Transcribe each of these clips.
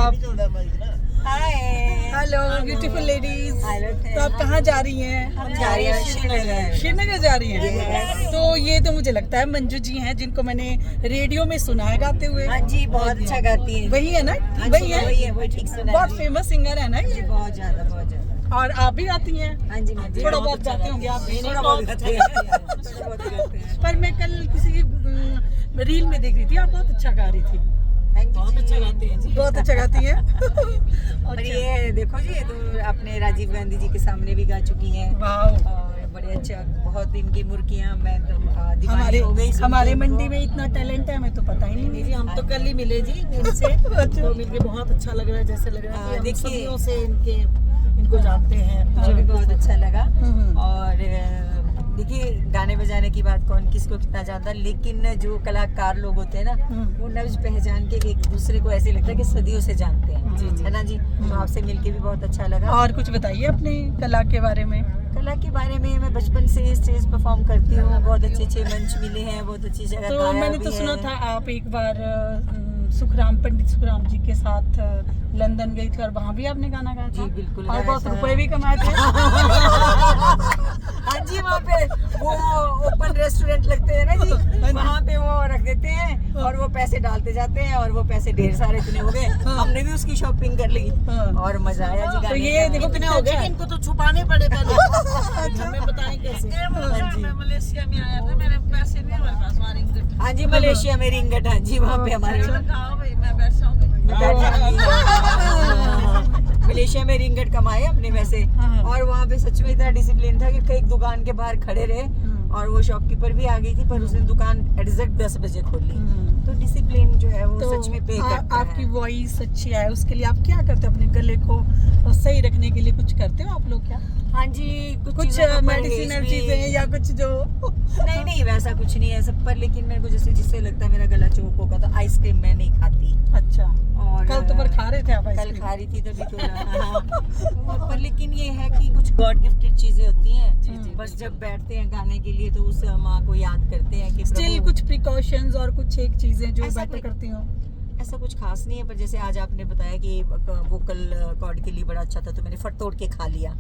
आप? Hi hello beautiful ladies. तो आप कहाँ जा रही हैं? हम जा रहे हैं श्रीनगर। श्रीनगर जा रही हैं। तो ये तो मुझे लगता है मंजू जी हैं जिनको मैंने रेडियो में सुना है गाते हुए। हाँ जी, बहुत अच्छा गाती हैं। वही है ना? हाँ वही जी, है, वही ठीक सुना है। बहुत फेमस सिंगर है ना जी, ये। बहुत ज्यादा। और आप भी गाती हैं? हाँ जी, मैं थोड़ा बहुत गाते होंगे आप भी। थोड़ा बहुत गाते हैं। पर मैं कल किसी की रील में देख रही थी, आप बहुत अच्छा गा रही थी। बहुत अच्छा गाते हैं जी। बहुत अच्छा गाती हैं। और ये देखो जी, ये तो अपने राजीव गांधी जी के सामने भी गा चुकी हैं। वाह। और बड़े अच्छा, बहुत इनकी मुर्गियां, मैं तो दीवानी हो गई। हमारे मंडी में इतना टैलेंट है, हमें तो पता ही नहीं जी। हम तो कल ही मिले जी इनसे, तो मिलके बहुत अच्छा लग रहा है। जैसे लग रहा है कि हम सदियों से इनको जानते हैं। मुझे भी बहुत अच्छा लगा। हम्म। और देखिए, गाने बजाने की बात कौन किसको कितना जानता है, लेकिन जो कलाकार लोग होते हैं ना, वो नब्ज पहचान के एक दूसरे को ऐसे लगता है कि सदियों से जानते हैं। जी है ना जी। तो आपसे मिलके भी बहुत अच्छा लगा। और कुछ बताइए अपनी कला के बारे में। कला के बारे में, मैं बचपन से स्टेज परफॉर्म करती हूँ। बहुत अच्छे मंच मिले हैं, बहुत अच्छी जगह तो गाया मैंने भी तो सुना है। था आप एक बार पंडित सुखराम जी के साथ लंदन गई थी और वहाँ भी आपने गाना गाया था। जी, बिल्कुल और गाया बहुत था। रुपए भी कमाए थे। हाँ जी, वहाँ पे वो ओपन रेस्टोरेंट लगते हैं ना जी, वहाँ पे वो रख देते हैं और वो पैसे डालते जाते हैं और वो पैसे ढेर सारे इतने हो गए। हमने भी उसकी शॉपिंग कर ली और मजा आया जी। तो ये देखो इतने कितना हो गए अच्छा कि है। इनको तो छुपाने पड़े पहले। हमें बताएं कैसे। मलेशिया में आया था, मेरे पैसे नहीं हमारे पास, वहाँ रिंगट। हाँ जी, मलेशिया में रिंगट। हाँ जी, वहाँ पे हमारे खाओ भाई, मैं बैठ जाऊंगी। मलेशिया में रिंगट कमाए अपने वैसे। और वहाँ पे सच में इतना डिसिप्लिन था कि कई दुकान के बाहर खड़े रहे और वो शॉपकीपर भी आ गई थी, पर उसने दुकान एग्जैक्ट 10 बजे खोल ली। तो डिसिप्लिन जो है वो सच में पे करता आपकी है। वॉइस अच्छी है, उसके लिए आप क्या करते हो? अपने गले को सही रखने के लिए कुछ करते हो आप लोग क्या? हाँ जी, कुछ चीज़ों का मेडिसिनल परहेज चीजें भी। या कुछ जो नहीं वैसा कुछ नहीं है सब पर, लेकिन मेरे को जैसे जिससे लगता है मेरा गला चौक होगा तो आइसक्रीम मैं नहीं खाती। अच्छा। और कल तो पर खा रहे थे आप कल आइसक्रीम? खा रही थी तभी थोड़ा। पर लेकिन ये है कि कुछ गॉड गिफ्टेड चीजें होती हैं। बस जब बैठते हैं गाने के लिए तो उस माँ को याद करते हैं कि स्टिल प्रभु, कुछ प्रिकॉशंस और कुछ एक चीजें जो ऐसा बेटर कोई- करती हो? ऐसा कुछ खास नहीं है। पर जैसे आज आपने बताया कि वोकल कॉर्ड के लिए बड़ा अच्छा था, तो मैंने फट तोड़ के खा लिया।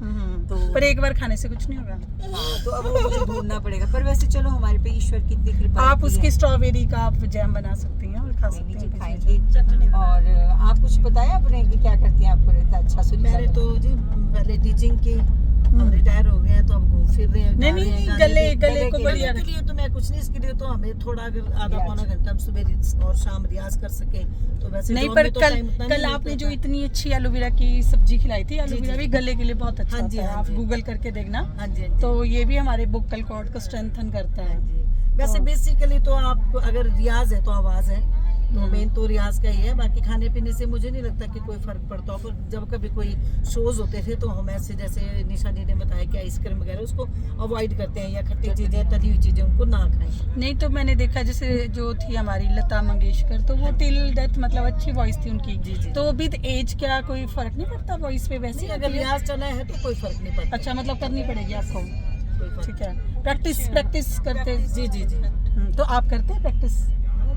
तो पर एक बार खाने से कुछ नहीं होगा। हाँ, तो अब वो मुझे ढूंढना पड़ेगा। पर वैसे चलो, हमारे पे ईश्वर की इतनी कृपा आप रहती उसकी है। स्ट्रॉबेरी का आप जैम बना सकती हैं और खा नहीं, सकती नीचे हैं। खाएंगे। और आप कुछ बताएं अपने कि क्या करती हैं? आपको रहता है अच्छा सुनी मैंने तो जी पहले टीचिंग की, हम रिटायर हो गए हैं तो अब घूम फिर रहे हैं। नहीं, गले को बढ़िया के लिए तो मैं कुछ नहीं, इसके लिए तो हमें थोड़ा अगर आधा पौना घंटा हम सुबह और शाम रियाज कर सके तो वैसे नहीं। job पर में तो कल time उतना कल नहीं आपने मिलता जो था। इतनी अच्छी एलोवेरा की सब्जी खिलाई थी, एलोवेरा भी गले के लिए बहुत अच्छा हाँ जी, होता है। हाँ आप जी। गूगल करके देखना। हाँ जी, हाँ जी। तो ये भी हमारे वोकल कॉर्ड को स्ट्रेंथन करता है। वैसे बेसिकली तो आप अगर रियाज है तो आवाज है, तो मेन तो रियाज का ही है। बाकी खाने पीने से मुझे नहीं लगता कि कोई फर्क पड़ता हो। पर जब कभी कोई शोज होते थे तो हम ऐसे, जैसे निशा जी ने बताया कि आइसक्रीम वगैरह उसको अवॉइड करते हैं, या खट्टी चीजें, तली हुई चीजें उनको ना खाएं। नहीं तो मैंने देखा जैसे जो थी हमारी लता मंगेशकर, तो वो टिल डेथ मतलब अच्छी वॉइस थी उनकी। जी। तो विद एज क्या कोई फर्क नहीं पड़ता वॉइस पे? वैसे नहीं, अगर रियाज चला है तो कोई फर्क नहीं पड़ता। अच्छा, मतलब करनी पड़ेगी आपको। कोई फर्क ठीक है, प्रैक्टिस करते। जी। तो आप करते हैं प्रैक्टिस?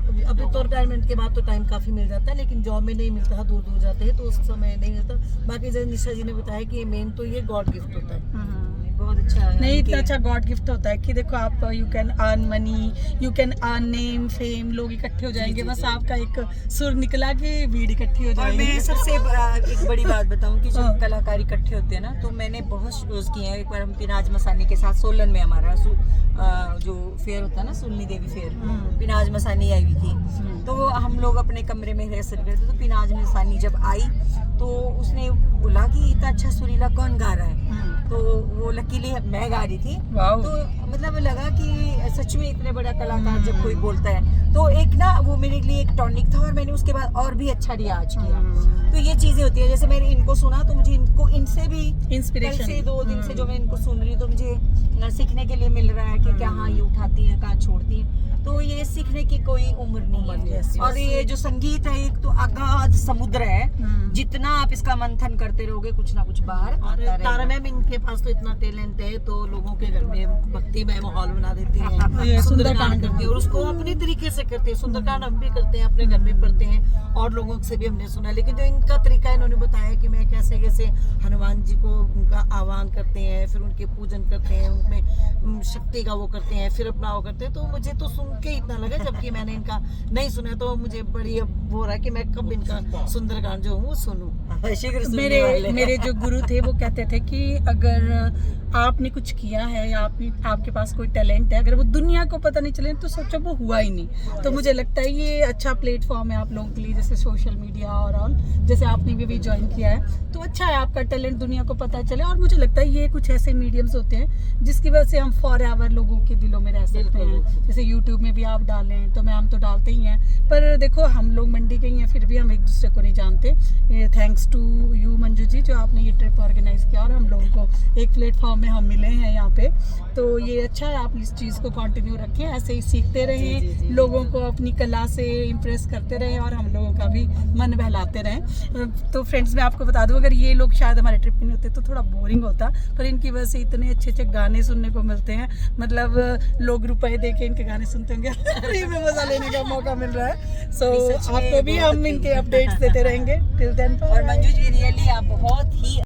अभी तो रिटायरमेंट के बाद तो टाइम काफी मिल जाता है, लेकिन जॉब में नहीं मिलता, दूर जाते हैं तो उस समय नहीं मिलता। बाकी जैसे निशा जी ने बताया कि मेन तो ये गॉड गिफ्ट होता है। बहुत अच्छा है। नहीं, इतना अच्छा गॉड गिफ्ट होता है कि देखो आप you can earn money, you can earn name, fame, लोग इकट्ठे हो जाएंगे। बस आपका एक सुर निकला कि भीड़ इकट्ठी हो और जाएगी। मैं सबसे एक बड़ी बात बताऊं कि जब कलाकार इकट्ठे होते हैं ना, तो मैंने बहुत शोज किए हैं। एक बार हम पिनाज मसानी के साथ सोलन में हमारा जो फेयर होता है ना, सुलनी देवी फेयर, पिनाज मसानी आई हुई थी। तो हम लोग अपने कमरे में रिहर्सल करते, तो पिनाज मसानी जब आई तो उसने बोला कि इतना अच्छा सुरीला कौन गा रहा है। तो वो लकीली मैं गा रही थी। वाओ। तो मतलब लगा कि सच में इतने बड़ा कलाकार जब कोई बोलता है तो एक ना वो मेरे लिए एक टॉनिक था, और मैंने उसके बाद और भी अच्छा रियाज किया। तो ये चीजें होती है। जैसे मैंने इनको सुना तो मुझे इनसे भी इंस्पिरेशन। कल से 2 दिन से जो मैं इनको सुन रही हूँ तो मुझे सीखने के लिए मिल रहा है कि क्या हाँ ये उठाती हैं, कहाँ छोड़ती हैं। तो ये सीखने की कोई उम्र नहीं है। Yes, और ये जो संगीत है एक तो अगाध समुद्र है, जितना आप इसका मंथन करते रहोगे कुछ ना कुछ बाहर आता और तारा रहेगा। मैम, इनके पास तो इतना टैलेंट है, तो लोगों के घर में भक्तिमय माहौल बना देती ये है, सुंदरकांड सुंदरकांड करती है और उसको अपने तरीके से करते हैं। सुंदरकांड हम भी करते हैं, अपने घर में पढ़ते हैं और लोगों से भी हमने सुना, लेकिन जो इनका तरीका इन्होंने बताया कि मैं कैसे कैसे हनुमान जी को उनका आह्वान करते हैं, फिर उनके पूजन करते हैं, उनमें शक्ति का वो करते हैं, फिर अपना वो करते हैं, तो मुझे तो सुन के इतना लगा, जबकि मैंने इनका नहीं सुना, तो मुझे बड़ी अब वो रहा कि मैं कब इनका सुंदरकांड जो हूँ सुनूं। शीघ्र सुनने मेरे वाले। मेरे जो गुरु थे वो कहते थे कि अगर आपने कुछ किया है या आपके पास कोई टैलेंट है, अगर वो दुनिया को पता नहीं चले तो सोचो वो हुआ ही नहीं। तो मुझे लगता है ये अच्छा प्लेटफॉर्म है आप लोगों के लिए, जैसे सोशल मीडिया और ऑल, जैसे आपने भी ज्वाइन किया है, तो अच्छा है आपका टैलेंट दुनिया को पता चले। और मुझे लगता है ये कुछ ऐसे मीडियम्स होते हैं जिसकी वजह से हम फॉर एवर लोगों के दिलों में रह सकते हैं। जैसे यूट्यूब में भी आप डालें, तो मैम तो डालते ही हैं, पर देखो हम लोग मंडी के ही हैं, फिर भी हम एक दूसरे को नहीं जानते। Thanks to you Manju ji, जो आपने ये ट्रिप ऑर्गेनाइज किया और हम लोगों को एक प्लेटफॉर्म में हम मिले हैं यहाँ पे, तो ये अच्छा है। आप इस चीज़ को कंटिन्यू रखें, ऐसे ही सीखते रहें, लोगों को अपनी कला से इम्प्रेस करते रहें और हम लोगों का भी मन बहलाते रहें। तो फ्रेंड्स, मैं आपको बता दूं, अगर ये लोग शायद हमारे ट्रिप में नहीं होते तो थोड़ा बोरिंग होता, पर इनकी वजह से इतने अच्छे अच्छे गाने सुनने को मिलते हैं। मतलब लोग रुपए दे के इनके गाने सुनते होंगे, फ्री में मजा लेने का मौका मिल रहा है। सो सच में आपको भी हम बहुत इनके अपडेट्स देते रहेंगे। टिल देन, और मंजू जी रियली आप बहुत ही